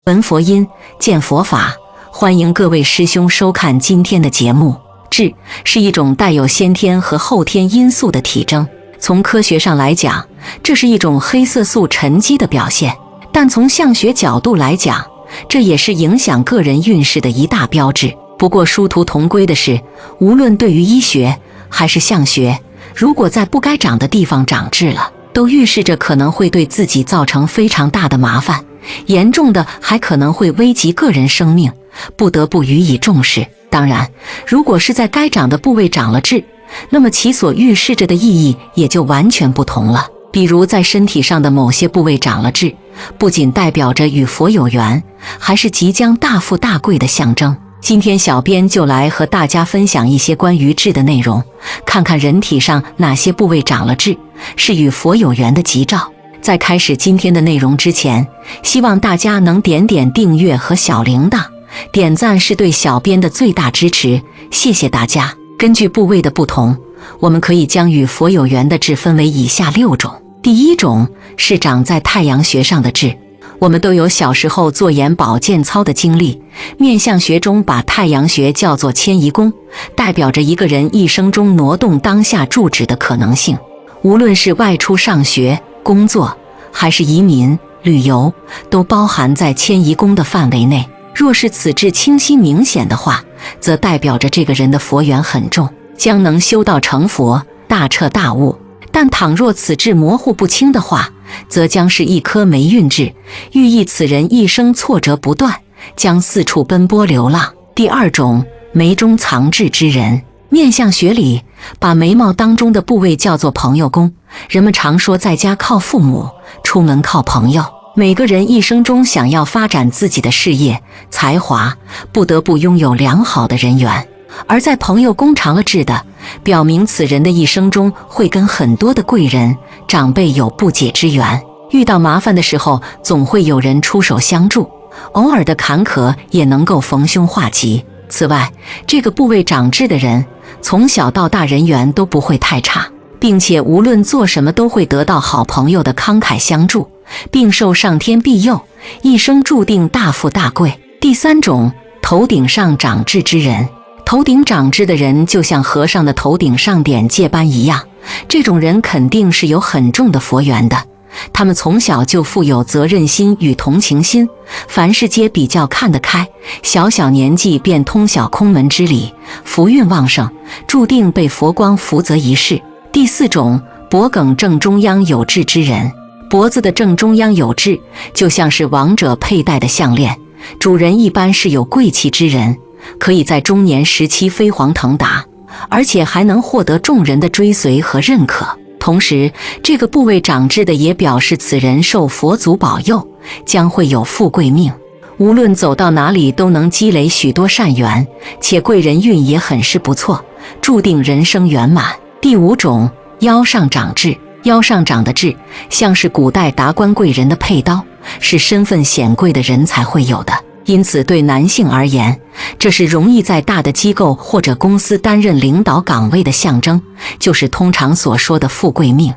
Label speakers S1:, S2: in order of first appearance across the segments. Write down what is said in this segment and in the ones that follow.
S1: 闻佛音，见佛法，欢迎各位师兄收看今天的节目。智是一种带有先天和后天因素的体征，从科学上来讲，这是一种黑色素沉积的表现，但从相学角度来讲，这也是影响个人运势的一大标志。不过殊途同归的是，无论对于医学还是相学，如果在不该长的地方长痣了，都预示着可能会对自己造成非常大的麻烦，严重的还可能会危及个人生命，不得不予以重视。当然，如果是在该长的部位长了痣，那么其所预示着的意义也就完全不同了。比如在身体上的某些部位长了痣，不仅代表着与佛有缘，还是即将大富大贵的象征。今天小编就来和大家分享一些关于痣的内容，看看人体上哪些部位长了痣是与佛有缘的吉兆。在开始今天的内容之前，希望大家能点点订阅和小铃铛，点赞是对小编的最大支持，谢谢大家。根据部位的不同，我们可以将与佛有缘的痣分为以下6种。第一种是长在太阳穴上的痣。我们都有小时候做眼保健操的经历，面相学中把太阳穴叫做迁移宫，代表着一个人一生中挪动当下住址的可能性。无论是外出上学、工作，还是移民、旅游，都包含在迁移宫的范围内。若是此痣清晰明显的话，则代表着这个人的佛缘很重，将能修道成佛，大彻大悟。但倘若此痣模糊不清的话，则将是一颗霉运痣，寓意此人一生挫折不断，将四处奔波流浪。第二种，眉中藏痣之人。面相学里把眉毛当中的部位叫做朋友宫，人们常说在家靠父母，出门靠朋友。每个人一生中想要发展自己的事业、才华，不得不拥有良好的人缘。而在朋友宫藏了痣的，表明此人的一生中会跟很多的贵人、长辈有不解之缘，遇到麻烦的时候总会有人出手相助，偶尔的坎坷也能够逢凶化吉。此外，这个部位长痣的人从小到大人缘都不会太差，并且无论做什么都会得到好朋友的慷慨相助，并受上天庇佑，一生注定大富大贵。第三种，头顶上长痣之人。头顶长痣的人就像和尚的头顶上点戒般一样，这种人肯定是有很重的佛缘的。他们从小就富有责任心与同情心，凡事皆比较看得开，小小年纪便通晓空门之理，福运旺盛，注定被佛光福泽一世。第四种，脖颈正中央有痣之人。脖子的正中央有痣，就像是王者佩戴的项链，主人一般是有贵气之人，可以在中年时期飞黄腾达，而且还能获得众人的追随和认可。同时，这个部位长痣的也表示此人受佛祖保佑，将会有富贵命，无论走到哪里都能积累许多善缘，且贵人运也很是不错，注定人生圆满。第五种，腰上长痣。腰上长的痣像是古代达官贵人的佩刀，是身份显贵的人才会有的。因此对男性而言，这是容易在大的机构或者公司担任领导岗位的象征，就是通常所说的富贵命。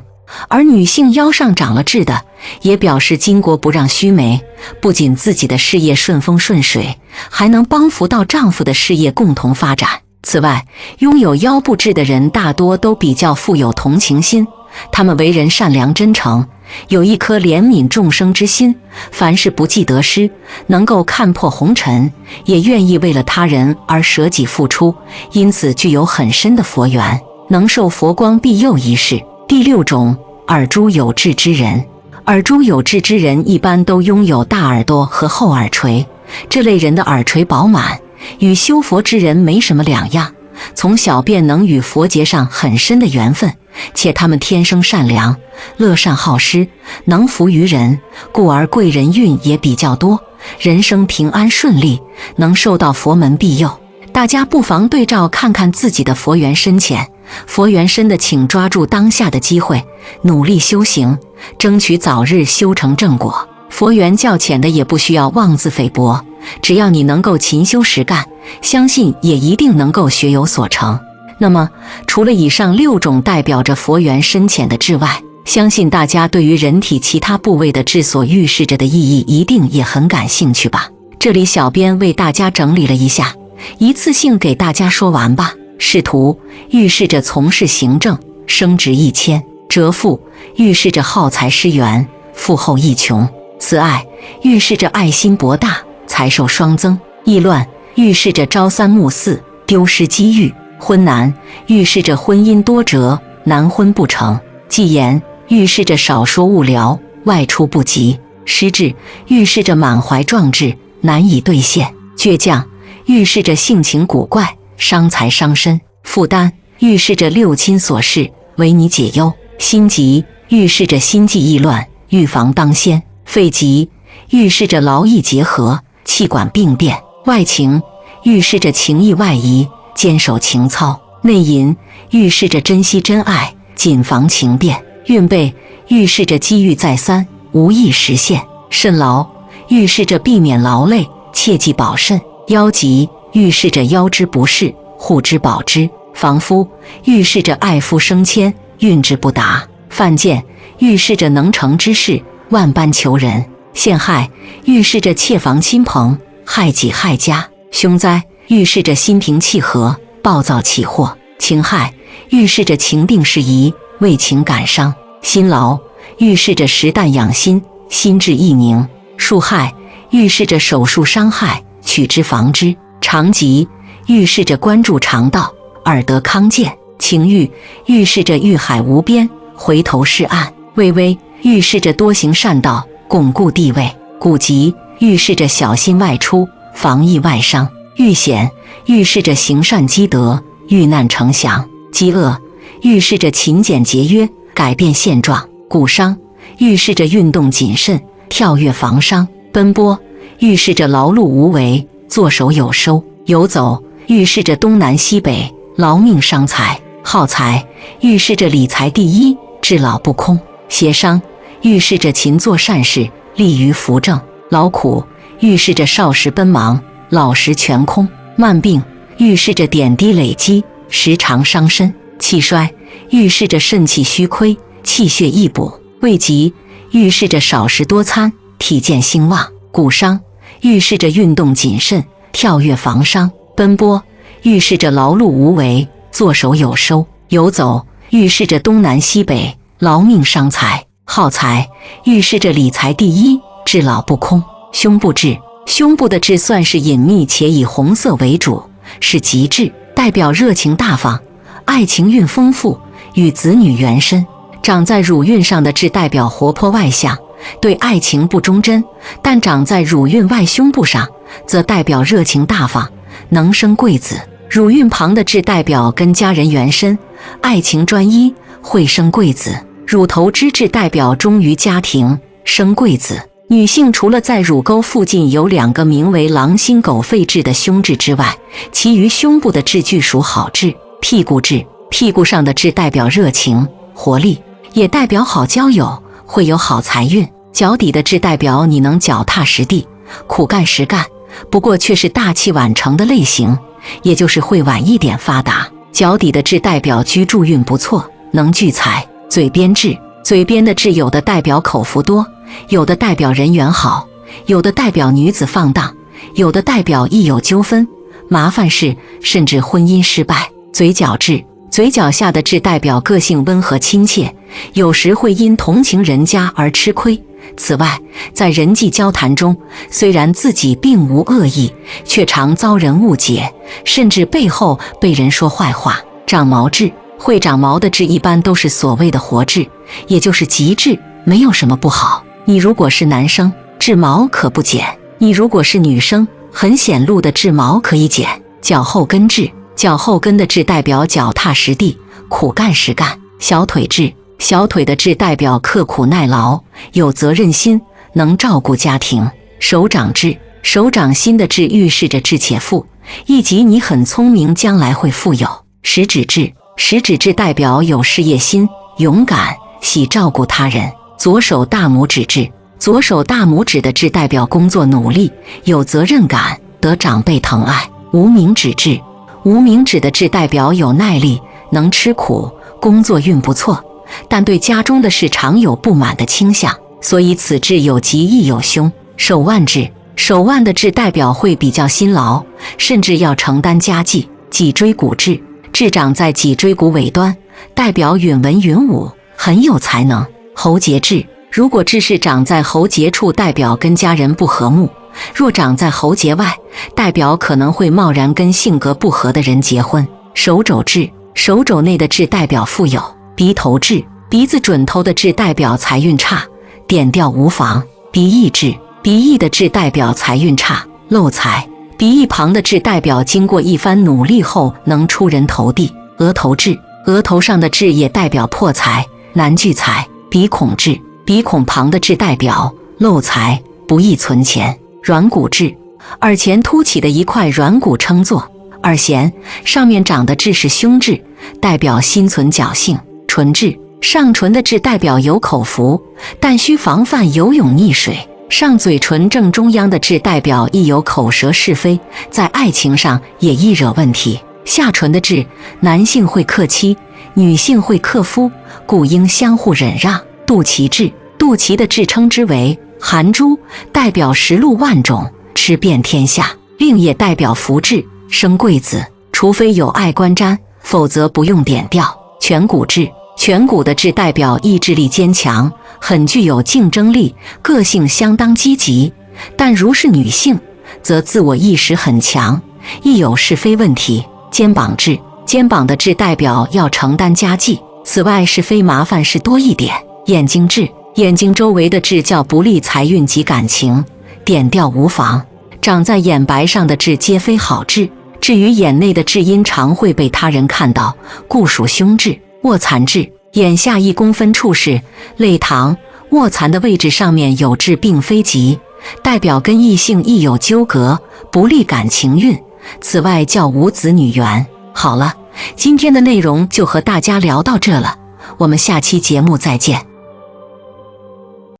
S1: 而女性腰上长了痣的，也表示巾帼不让须眉，不仅自己的事业顺风顺水，还能帮扶到丈夫的事业共同发展。此外，拥有腰部痣的人大多都比较富有同情心，他们为人善良真诚，有一颗怜悯众生之心，凡事不计得失，能够看破红尘，也愿意为了他人而舍己付出，因此具有很深的佛缘，能受佛光庇佑一世。第六种，耳珠有痣之人。耳珠有痣之人一般都拥有大耳朵和厚耳垂，这类人的耳垂饱满，与修佛之人没什么两样，从小便能与佛结上很深的缘分，且他们天生善良，乐善好施，能服于人，故而贵人运也比较多，人生平安顺利，能受到佛门庇佑。大家不妨对照看看自己的佛缘深浅，佛缘深的请抓住当下的机会，努力修行，争取早日修成正果。佛缘较浅的也不需要妄自菲薄，只要你能够勤修实干，相信也一定能够学有所成。那么除了以上6种代表着佛缘深浅的痣外，相信大家对于人体其他部位的痣所预示着的意义一定也很感兴趣吧？这里小编为大家整理了一下，一次性给大家说完吧。仕途预示着从事行政，升职一迁；折腹预示着耗财失源，富厚益穷；慈爱预示着爱心博大，财寿双增；意乱预示着朝三暮四，丢失机遇；婚难预示着婚姻多折，难婚不成；忌言预示着少说勿聊，外出不及；失志预示着满怀壮志，难以兑现；倔强预示着性情古怪，伤财伤身；负担预示着六亲琐事，为你解忧；心急预示着心悸意乱，预防当先；肺急预示着劳逸结合，气管病变；外情预示着情意外移，坚守情操；内淫预示着珍惜真爱，谨防情变；运备预示着机遇再三，无意实现；肾劳预示着避免劳累，切忌保肾；腰疾预示着腰之不适，护之保之；防夫预示着爱夫升迁，运之不达；犯贱预示着能成之事，万般求人；陷害预示着窃防亲朋，害己害家；凶灾预示着心平气和，暴躁起祸；情害预示着情定事宜，为情感伤；辛劳预示着实淡养心，心志意宁；术害预示着手术伤害，取之防之；肠疾预示着关注肠道，耳得康健；情欲预示着欲海无边，回头是岸；畏危预示着多行善道，巩固地位；痼疾预示着小心外出，防疫外伤；遇险预示着行善积德，遇难成祥；饥饿预示着勤俭节约，改变现状；骨伤预示着运动谨慎，跳跃防伤；奔波预示着劳碌无为，坐守有收；游走预示着东南西北，劳命伤财；耗财预示着理财第一，至老不空；协商预示着勤做善事，利于扶正；劳苦预示着少时奔忙，老时全空；慢病预示着点滴累积，时常伤身；气衰预示着肾气虚亏，气血易补；胃疾预示着少食多餐，体健兴旺；骨伤预示着运动谨慎，跳跃防伤；奔波预示着劳碌无为，坐守有收；游走预示着东南西北，劳命伤财；耗财预示着理财第一，至老不空；胸部痣，胸部的痣算是隐秘且以红色为主，是吉痣，代表热情大方，爱情运丰富，与子女缘深。长在乳晕上的痣代表活泼外向，对爱情不忠贞，但长在乳晕外胸部上则代表热情大方，能生贵子。乳晕旁的痣代表跟家人缘深，爱情专一，会生贵子。乳头之痣代表忠于家庭，生贵子。女性除了在乳沟附近有2个名为狼心狗肺痣的胸痣之外，其余胸部的痣具属好痣。屁股痣，屁股上的痣代表热情、活力，也代表好交友，会有好财运。脚底的痣代表你能脚踏实地，苦干实干，不过却是大器晚成的类型，也就是会晚一点发达。脚底的痣代表居住运不错，能聚财。嘴边痣，嘴边的痣有的代表口福多，有的代表人缘好，有的代表女子放荡，有的代表一有纠纷、麻烦事，甚至婚姻失败。嘴角痣，嘴角下的痣代表个性温和亲切，有时会因同情人家而吃亏。此外，在人际交谈中，虽然自己并无恶意，却常遭人误解，甚至背后被人说坏话。长毛痣，会长毛的痣一般都是所谓的活痣，也就是吉痣，没有什么不好。你如果是男生，痣毛可不剪；你如果是女生，很显露的痣毛可以剪。脚后跟痣，脚后跟的痣代表脚踏实地，苦干实干。小腿痣，小腿的痣代表刻苦耐劳，有责任心，能照顾家庭。手掌痣，手掌心的痣预示着智且富，以及你很聪明，将来会富有。食指痣，食指痣代表有事业心，勇敢，喜照顾他人。左手大拇指痣，左手大拇指的痣代表工作努力，有责任感，得长辈疼爱。无名指痣，无名指的痣代表有耐力，能吃苦，工作运不错，但对家中的事常有不满的倾向，所以此志有吉亦有凶。手腕志，手腕的志代表会比较辛劳，甚至要承担家计。脊椎骨志，志长在脊椎骨尾端，代表允文允武，很有才能。喉结志，如果志是长在喉结处，代表跟家人不和睦；若长在喉结外，代表可能会贸然跟性格不合的人结婚。手肘志，手肘内的痣代表富有。鼻头痣，鼻子准头的痣代表财运差，点掉无妨。鼻翼痣，鼻翼的痣代表财运差，漏财。鼻翼旁的痣代表经过一番努力后能出人头地。额头痣，额头上的痣也代表破财，难聚财。鼻孔痣，鼻孔旁的痣代表漏财，不易存钱。软骨痣，耳前凸起的一块软骨称作耳弦，上面长的痣是胸痣，代表心存侥幸。唇痣，上唇的痣代表有口福，但需防范游泳溺水。上嘴唇正中央的痣代表易有口舌是非，在爱情上也易惹问题。下唇的痣，男性会克妻，女性会克夫，故应相互忍让。肚脐痣，肚脐的痣称之为含珠，代表食禄万种，吃遍天下。另也代表福至，生贵子，除非有碍观瞻，否则不用点掉。颧骨痣，颧骨的痣代表意志力坚强，很具有竞争力，个性相当积极，但如是女性，则自我意识很强，易有是非问题。肩膀痣，肩膀的痣代表要承担家计，此外是非麻烦事多一点。眼睛痣，眼睛周围的痣叫不利财运及感情，点掉无妨。长在眼白上的痣皆非好痣，至于眼内的痣因常会被他人看到，故属凶痣。卧蚕痣，眼下1公分处是泪堂，卧蚕的位置上面有痣并非吉，代表跟异性亦有纠葛，不利感情运，此外叫无子女缘。好了，今天的内容就和大家聊到这了，我们下期节目再见。